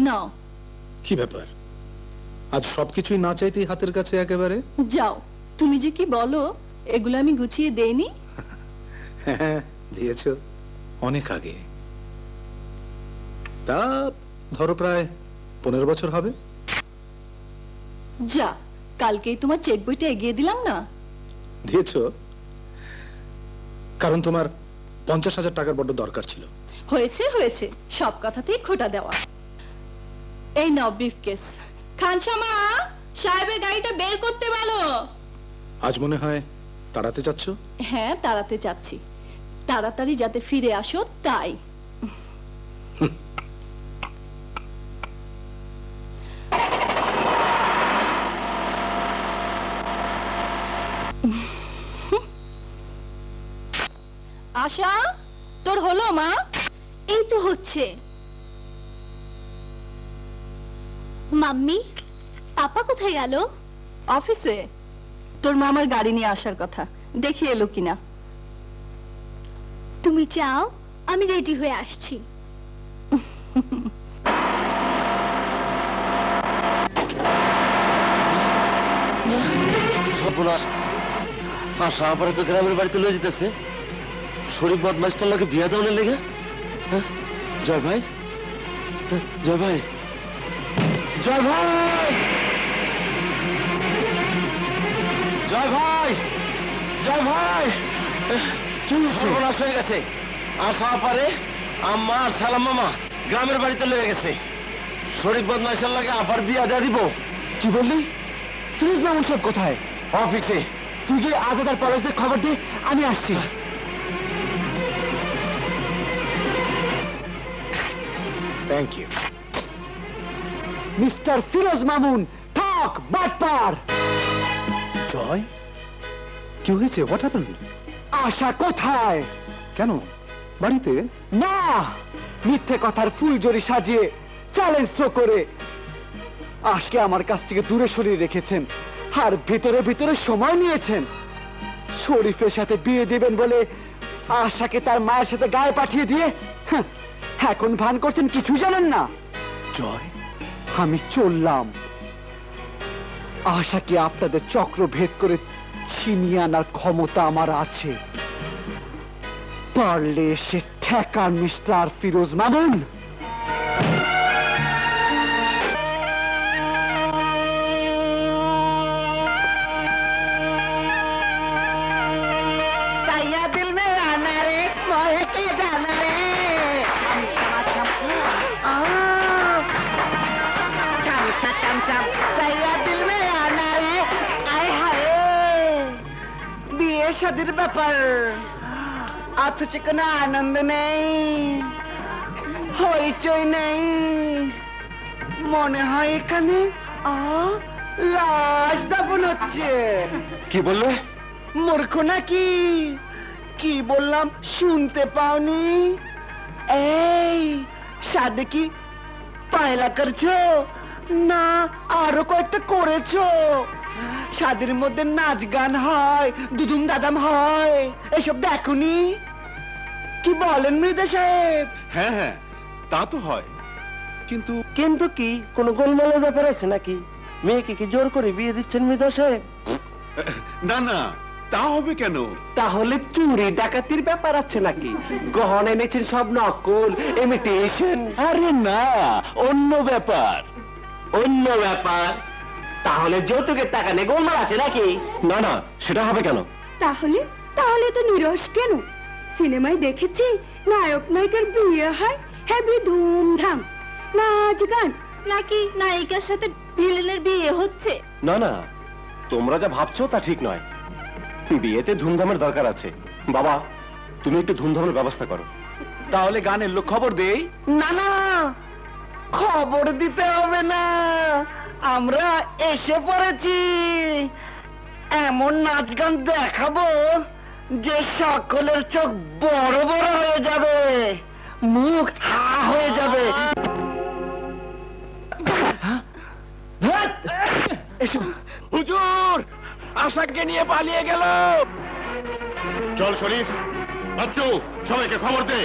নাও। কি ব্যাপার, আজ সবকিছুই না চাইতেই হাতের কাছে একেবারে? যাও, তুমি যে কি বলো, এগুলো আমি গুছিয়ে দেইনি? হ্যাঁ, দিয়েছো অনেক আগে। তা ধরো প্রায় 15 বছর হবে। যা, কালকেই তোমার চেক বইটা এগিয়ে দিলাম না। দিয়েছো কারণ তোমার 50,000 টাকার বড্ড দরকার ছিল। হয়েছে হয়েছে, সব কথাতেই খোঁটা দেওয়া। এই নাও ব্রিফকেস। খানসামা, সাহেবের গাড়িটা বের করতে বলো। আজ মনে হয় তাড়াতে যাচ্ছ? হ্যাঁ, তাড়াতে যাচ্ছি, তাড়াতাড়ি যাতে ফিরে আসো তাই। আশা, তোর হলো মা? এই তো হচ্ছে। মাম্মি, পাপা কোথায় গেল? অফিসে। তোর মামার গাড়ি নিয়ে আসার কথা, দেখি এলো কিনা। তুমি চাও আমি রেডি হয়ে আসছি। সর্বনাশ, আশা আবার তো গ্রামের বাড়িতে লয়ে যেতেছে শরীফ বদমাস্টার লোকে বিয়া দেওয়ার লেগে। জয় ভাই, জয় ভাই, জয় ভাই, জয় ভাই, জয় ভাই, সর্বনাশ হয়ে গেছে। আশা পারে আম্মা আর সালাম মামা গ্রামের বাড়িতে লয়ে গেছে। শরীফ বদমাস্টার লাগে আবার বিয়া দেয়া দিব। কি বললি? ফিরোজ মামুন সব কোথায়? অফিসে। তুই গিয়ে আজাদ আর পলাশদের খবর দে, আমি আসছি। Thank you. Mister Firoz Mamun, ঠক বাটপার। জয়, কি হয়েছে? What happened? আশা কোথায়? কেন, বাড়িতে? না, মিথ্যে কথার ফুলজড়ি সাজিয়ে চ্যালেঞ্জ থ্রো করে আজকে আমার কাছ থেকে দূরে সরিয়ে রেখেছেন আর ভিতরে ভিতরে সময় নিয়েছেন। শরীফের সাথে বিয়ে দিবেন বলে আশাকে তার মায়ের সাথে গায়ে পাঠিয়ে দিয়ে এখন ভান করছেন কিছু জানেন না। জয়, আমি চললাম। আশাকে আপনাদের চক্র ভেদ করে ছিনিয়ে আনার ক্ষমতা আমার আছে। পারলে এসে ঠেকান মিস্টার ফিরোজ মামুন। दिल में आना रे मोहे के जाना रे छम छम सैया दिल में आना रे आए हाय বিয়ে শাদীর ব্যাপার অথচ কোনো আনন্দ নেই, হইচই নেই। মনে হয় এখানে লাশ দাফন হচ্ছে। কি বললে? মূর্খ নাকি? কি বললাম শুনতে পাওনি? এই সাদে কি পায়লা করছো না আরো কয়েকটা করেছো? সাদের মধ্যে নাচ গান হয়, দুদুম দাদাম হয়, এসব দেখোনি? কি বলেন মৃদা সাহেব? হ্যাঁ হ্যাঁ, তা তো হয়, কিন্তু কিন্তু কি কোনো গোলমালের ব্যাপার আছে নাকি? মেয়েকে কি জোর করে বিয়ে দিচ্ছেন মৃদা সাহেব? না না, তা হবে কেন? তাহলে চুরি ডাকাতির ব্যাপার আছে নাকি? গহনা এনেছেন সব নকল, ইমিটেশন? আরে না, অন্য ব্যাপার। অন্য ব্যাপার? তাহলে যৌতুকের টাকা নিয়ে গোলমাল আছে নাকি? না না, সেটা হবে কেন? তাহলে তাহলে তো নিরস কেন? সিনেমায় দেখেছি নায়ক নায়িকার বিয়ে হয় হেবি ধুমধাম, নাচ গান, নাকি নায়িকার সাথে ভিলেনের বিয়ে হচ্ছে? না না, তোমরা যা ভাবছো তা ঠিক নয়। বিয়েতে ধুমধামের দরকার আছে। বাবা, তুমি একটু ধুমধামের ব্যবস্থা করো। তাহলে গানের লোক খবর দেই? না না, খবর দিতে হবে না, আমরা এসে পড়েছি। এমন নাচ গান দেখাবো যে সকলের চোখ বড় বড় হয়ে যাবে, মুখ হা হয়ে যাবে। হুজুর, আশাকে নিয়ে পালিয়ে গেল। চল শরীফ, বাচ্চু, সবাইকে খবর দে।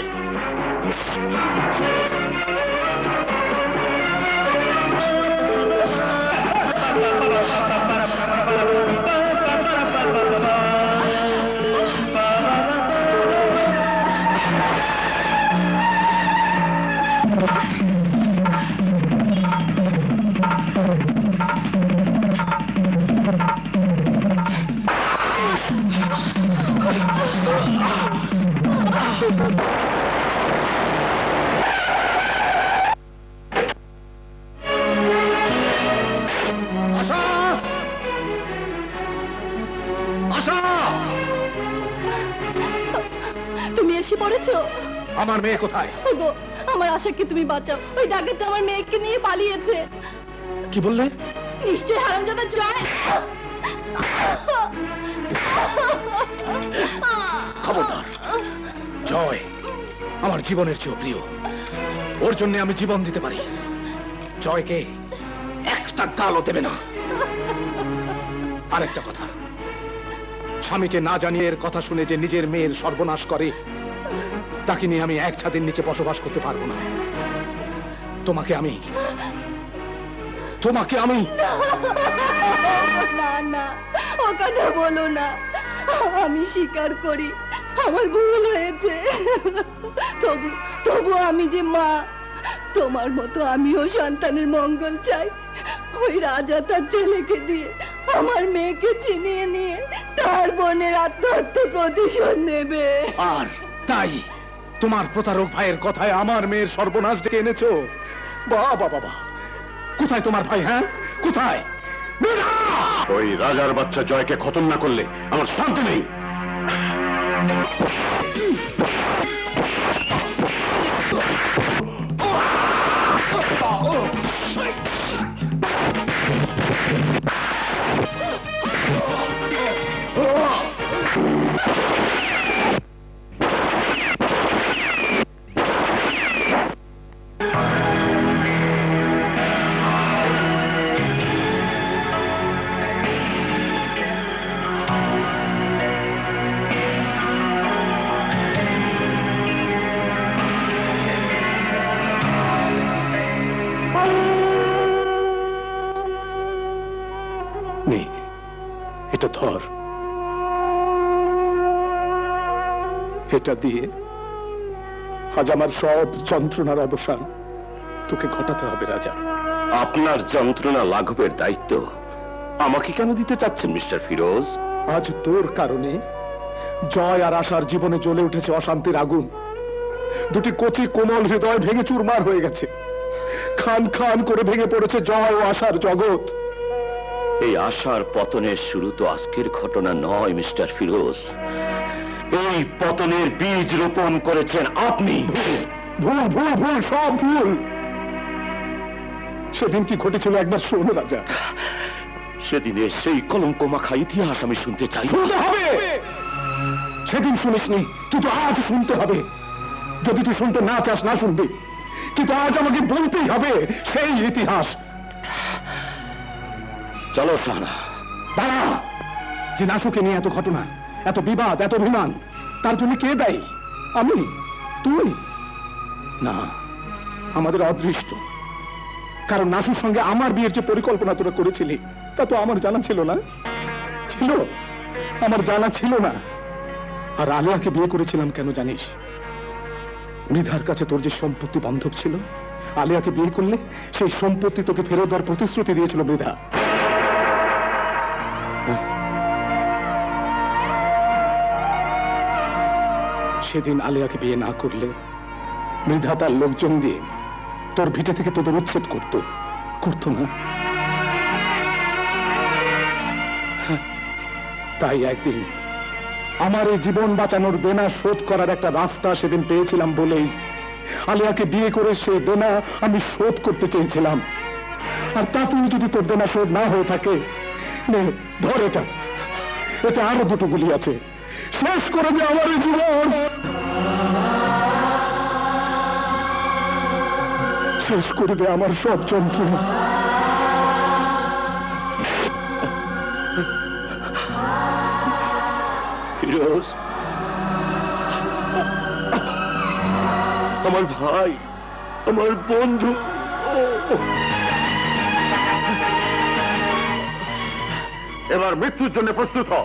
আশা! আশা! তুমি এসে পড়েছো? আমার মেয়ে কোথায়? ওগো, আমার আশাকে তুমি বাঁচাও, ওই ডাকাতটা আমার মেয়েকে নিয়ে পালিয়েছে। কি বললে? নিশ্চয়ই হারামজাদা জয়। খবরদার! জয় আমার জীবনের চেয়েও প্রিয়, ওর জন্য আমি জীবন দিতে পারি। জয়কে একটা গালও দেবে না। আরেকটা কথা, স্বামীকে না জানিয়ে এর কথা শুনে যে নিজের মেয়ের সর্বনাশ করে, তাকে নিয়ে আমি এক ছাদের নিচে বসবাস করতে পারবো না। তোমাকে আমি না না, ও কথা বলো না। আমি স্বীকার করি আমার ভুল হয়েছে। তবু আমি যে মা, তোমার মতো আমিও সন্তানের মঙ্গল চাই। ওই রাজা তার ছেলেকে দিয়ে আমার মেয়েকে চিনিয়ে নিয়ে তার বোনের আত্মহত্যা প্রতিশোধ নেবে। আর তাই তোমার প্রতারক ভাইয়ের কথায় আমার মেয়ের সর্বনাশ ডেকে এনেছো? বাবা বাবা, কোথায় তোমার ভাই? হ্যাঁ, কোথায়? ওই রাজার বাচ্চা জয়কে খতম না করলে আমার শান্তি নেই। নে, এটা ধর। এটা দিয়ে আজ আমার সব যন্ত্রণার অবসান তোকে ঘটাতে হবে রাজা। আপনার যন্ত্রণা লাঘবের দায়িত্ব আমাকে কেন দিতে চাচ্ছেন মিস্টার ফিরোজ? আজ তোর কারণে জয় আর আশার জীবনে জ্বলে উঠেছে অশান্তির আগুন। দুটি কচি কোমল হৃদয় ভেঙে চুরমার হয়ে গেছে। খান খান করে ভেঙে পড়েছে জয় ও আশার জগৎ। এই আশার পতনের শুরু তো আজকের ঘটনা নয় মিস্টার ফিরোজ। এই পতনের বীজ রোপণ করেছেন আপনি। ভুল ভুল ভুল, সব ভুল। সেদিন কি ঘটেছিল একবার শোন রাজা। সেদিনের সেই কলঙ্ক মাখা ইতিহাস আমি শুনতে চাই। শুনতে হবে। সেদিন শুনিসনি, তুই তো আজ শুনতে হবে। যদি তুই শুনতে না চাস, না শুনবি, কিন্তু আজ আমাকে বলতেই হবে সেই ইতিহাস। চলো শাহানা। দাঁড়া! যে নাশুকে নিয়ে এত ঘটনা, এত বিবাদ, এত অভিমান, তার জন্য কে দায়ী? আমি? তুই? না, আমাদের অদৃষ্ট। কারণ নাশুর সঙ্গে আমার বিয়ের যে পরিকল্পনা তোরা করেছিলি, তা তো আমার জানা ছিল না। ছিল, আমার জানা ছিল না। আর আলিয়াকে বিয়ে করেছিলাম কেন জানিস? মৃধার কাছে তোর যে সম্পত্তি বন্ধক ছিল, আলিয়াকে বিয়ে করলে সেই সম্পত্তি তোকে ফেরত দেওয়ার প্রতিশ্রুতি দিয়েছিল মৃধা। সেদিন আলিয়াকে বিয়ে না করলে মৃধা তার লোকজন দিয়ে তোর ভিটে থেকে তোদের উচ্ছেদ করতো না? তাই একদিন আমার এই জীবন বাঁচানোর দেনা শোধ করার একটা রাস্তা সেদিন পেয়েছিলাম বলেই আলিয়াকে বিয়ে করে সেই দেনা আমি শোধ করতে চেয়েছিলাম। আর তাতেও যদি তোর দেনা শোধ না হয়ে থাকে, নে ধর এটা। এতে আরো দুটো গুলি আছে। শেষ করে দে আমার এই জীবন, শেষ করে দে আমার সব যন্ত্রণা। ফিরোজ, আমার ভাই, আমার বন্ধু। এবার মৃত্যুর জন্য প্রস্তুত হ।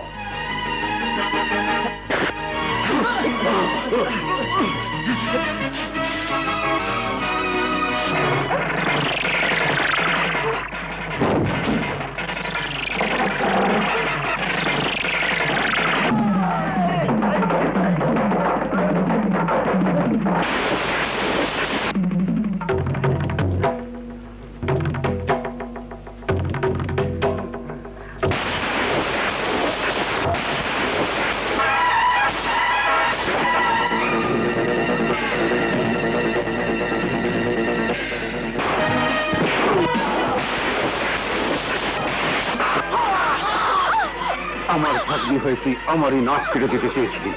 আমার ভাগ্নি হয়ে তুই আমারই নাক কেটে দিতে চেয়েছিলি।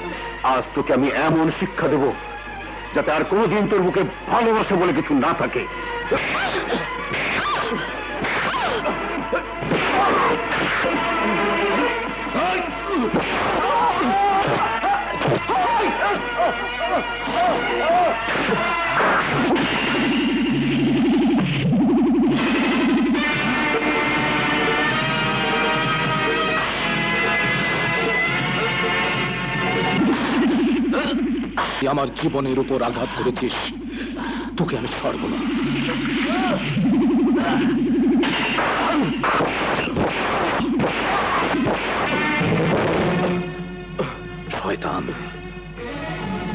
আজ তোকে আমি এমন শিক্ষা দেব যাতে আর কোনোদিন তোর মুখে ভালোবাসা বলে কিছু না থাকে। তুই আমার জীবনের উপর আঘাত করেছিস, তোকে আমি ছাড়ব না। শয়তান,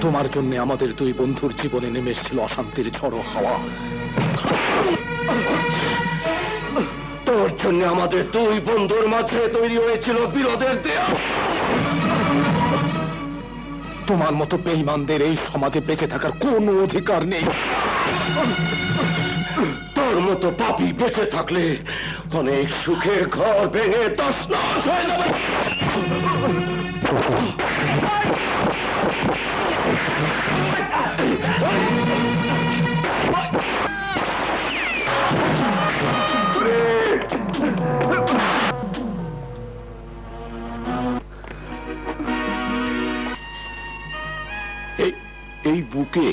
তোমার জন্য আমাদের দুই বন্ধুর জীবনে নেমে এসেছিল অশান্তির ঝড়ো হাওয়া। তোর জন্য আমাদের দুই বন্ধুর মাঝে তৈরি হয়েছিল বিরোধের দেয়াল। তোমার মতো বেঈমানদের এই সমাজে বেঁচে থাকার কোনো অধিকার নেই। তোর মতো পাপী বেঁচে থাকলে অনেক সুখের ঘর ভেঙে তছনছ হয়ে যাবে। এই বুকে